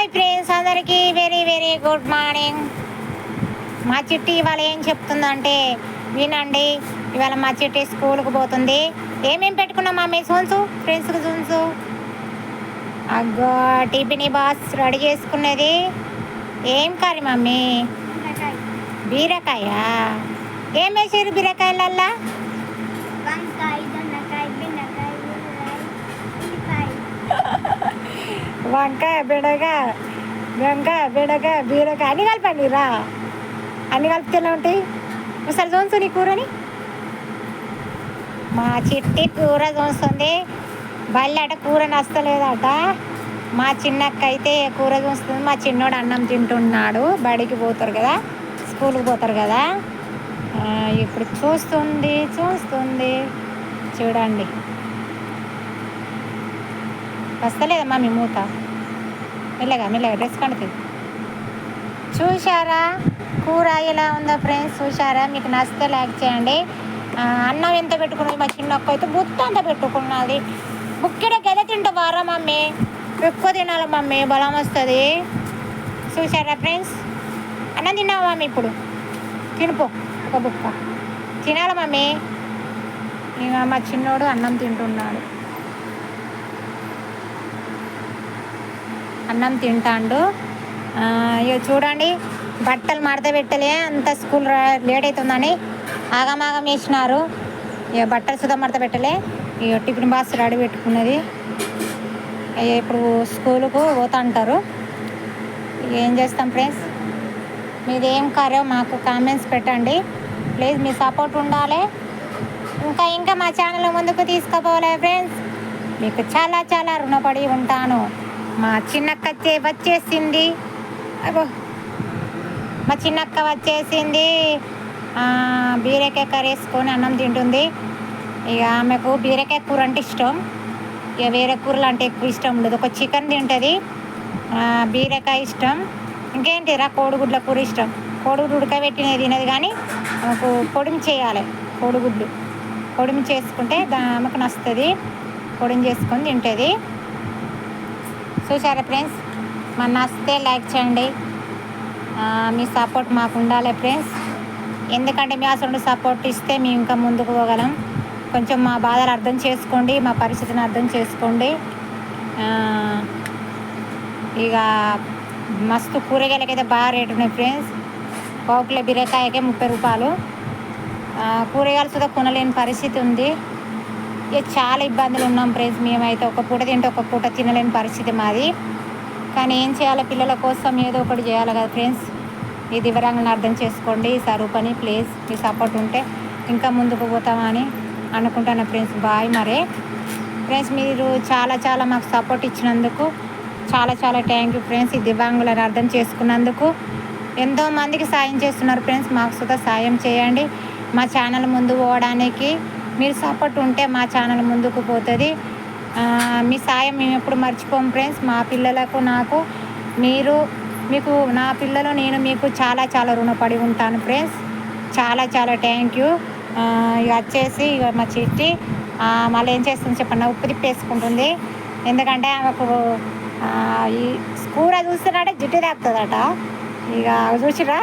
Hi friends, అందరికీ very very good morning. మా చిట్టి ఇవాళ ఏం చెప్తుందంటే వినండి. ఇవాళ మా చిట్టి స్కూల్కి పోతుంది. ఏమేమి పెట్టుకున్నాం మమ్మీ? సోన్సు ఫ్రెండ్స్కి సోన్సు అగ్గో టిఫిన్ బాక్స్ రెడీ చేసుకునేది. ఏం కర్రీ మమ్మీ? బీరకాయ. ఏం వేసారు బీరకాయలల్లా? వంకాయ బెండకాయ బీరకాయ అన్ని కలపండి రా. అన్ని కలిపితే ఎలా ఉంటాయి? ఒకసారి చూసు నీ కూరని. మా చిట్టి కూర చూస్తుంది. బల్లట కూర నచ్చలేదట. మా చిన్నక్క అయితే కూర చూస్తుంది. మా చిన్నోడు అన్నం తింటున్నాడు. బడికి పోతారు కదా, స్కూల్కి పోతారు కదా. ఇప్పుడు చూస్తుంది చూడండి. వస్తలేదా మమ్మీ మూత? మెల్లగా డ్రెస్ కడుతుంది. చూసారా కూర ఎలా ఉందో ఫ్రెండ్స్? చూసారా? మీకు నచ్చితే లైక్ చేయండి. అన్నం ఎంత పెట్టుకున్నది మా చిన్నక్క అయితే బుత్త అంత పెట్టుకున్నది. బుక్కెడ గద తింటావారా మమ్మీ? ఎక్కువ తినాలి మమ్మీ, బలం వస్తుంది. చూసారా ఫ్రెండ్స్? అన్నం తిన్నావా మమ్మీ? ఇప్పుడు తినిపో ఒక బుక్క. తినాలి మమ్మీ. ఇక మా చిన్నోడు అన్నం తింటున్నాడు. అన్నం తింటాడు. ఇక చూడండి, బట్టలు మడత పెట్టలే, అంత స్కూల్ లేట్ అవుతుందని ఆగమాగం వేసినారు. ఇక బట్టలు సుధా మడత పెట్టలే. ఇక టిఫిన్ బాక్స్ రెడీ పెట్టుకున్నది. ఇప్పుడు స్కూలుకు పోతా అంటారు. ఏం చేస్తాం ఫ్రెండ్స్? మీది ఏం కర్రో మాకు కామెంట్స్ పెట్టండి ప్లీజ్. మీ సపోర్ట్ ఉండాలి. ఇంకా మా ఛానల్ ముందుకు తీసుకుపోవాలి ఫ్రెండ్స్. మీకు చాలా చాలా రుణపడి ఉంటాను. మా చిన్నక్క వచ్చేసింది. మా చిన్నక్క వచ్చేసింది. బీరకాయ కర్రీ వేసుకొని అన్నం తింటుంది. ఇక ఆమెకు బీరకాయ కూర అంటే ఇష్టం. ఇక వేరే కూరలు అంటే ఎక్కువ ఇష్టం ఉండదు. ఒక చికెన్ తింటుంది, బీరకాయ ఇష్టం. ఇంకేంటిరా కోడిగుడ్ల కూర ఇష్టం. కోడిగుడ్డు ఉడకబెట్టినది తినది, కానీ ఆమెకు పొడిమి చేయాలి. కోడిగుడ్లు పొడిమి చేసుకుంటే ఆమెకు నచ్చుతుంది. పొడిమి చేసుకొని తింటుంది. చూసారా ఫ్రెండ్స్? మన నచ్చితే లైక్ చేయండి. మీ సపోర్ట్ మాకు ఉండాలి ఫ్రెండ్స్. ఎందుకంటే మీ అసలు సపోర్ట్ ఇస్తే మేము ఇంకా ముందుకు పోగలం. కొంచెం మా బాధలు అర్థం చేసుకోండి, మా పరిస్థితిని అర్థం చేసుకోండి. ఇక మస్తు కూరగాయలకైతే బాగా రేటు ఉన్నాయి ఫ్రెండ్స్. పావుకిలో బీరకాయకే 30 రూపాయలు. కూరగాయలు సుధా కొనలేని పరిస్థితి ఉంది. ఇక చాలా ఇబ్బందులు ఉన్నాం ఫ్రెండ్స్. మేమైతే ఒక పూట తింటే ఒక పూట తినలేని పరిస్థితి మాది. కానీ ఏం చేయాలి? పిల్లల కోసం ఏదో ఒకటి చేయాలి కదా ఫ్రెండ్స్. ఇది వివరంగా అర్థం చేసుకోండి. స్వరూపని ప్లీజ్ మీ సపోర్ట్ ఉంటే ఇంకా ముందుకు పోతామని అనుకుంటాను ఫ్రెండ్స్. బాయ్. మరే ఫ్రెండ్స్, మీరు చాలా చాలా మాకు సపోర్ట్ ఇచ్చినందుకు చాలా చాలా థ్యాంక్ యూ ఫ్రెండ్స్. ఈ దివ్యాంగులను అర్థం చేసుకున్నందుకు ఎంతోమందికి సాయం చేస్తున్నారు ఫ్రెండ్స్. మాకు సుధా సాయం చేయండి. మా ఛానల్ ముందు పోవడానికి మీరు సపోర్ట్ ఉంటే మా ఛానల్ ముందుకు పోతుంది. మీ సాయం మేము ఎప్పుడు మర్చిపోం ఫ్రెండ్స్. మా పిల్లలకు నాకు మీకు నా పిల్లలు నేను మీకు చాలా చాలా రుణపడి ఉంటాను ఫ్రెండ్స్. చాలా చాలా థ్యాంక్ యూ. ఇక వచ్చేసి ఇక మా చిట్టి మళ్ళీ ఏం చేస్తుంది చెప్పండి? ఉప్పు తిప్పేసుకుంటుంది. ఎందుకంటే ఆమెకు ఈ కూర చూస్తున్నాడే జుట్టు తాకుతుందట. ఇక చూసిరా,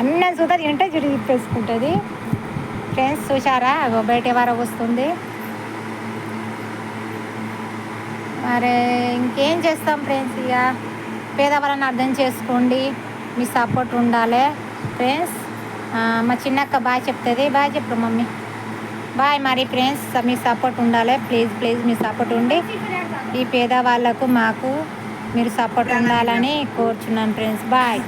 అన్నం చూద్దా తింటే జుట్టు తిప్పేసుకుంటుంది ఫ్రెండ్స్. చూసారా? బయట వరకు వస్తుంది. మరి ఇంకేం చేస్తాం ఫ్రెండ్స్? ఇక పేదవాళ్ళని అర్థం చేసుకోండి. మీ సపోర్ట్ ఉండాలి ఫ్రెండ్స్. మా చిన్నక్క బాయ్ చెప్తుంది. బాయ్ చెప్పు మమ్మీ. బాయ్. మరి ఫ్రెండ్స్, మీ సపోర్ట్ ఉండాలి ప్లీజ్. మీ సపోర్ట్ ఉండి ఈ పేదవాళ్ళకు మాకు మీరు సపోర్ట్ ఉండాలని కోరుచున్నాను ఫ్రెండ్స్. బాయ్.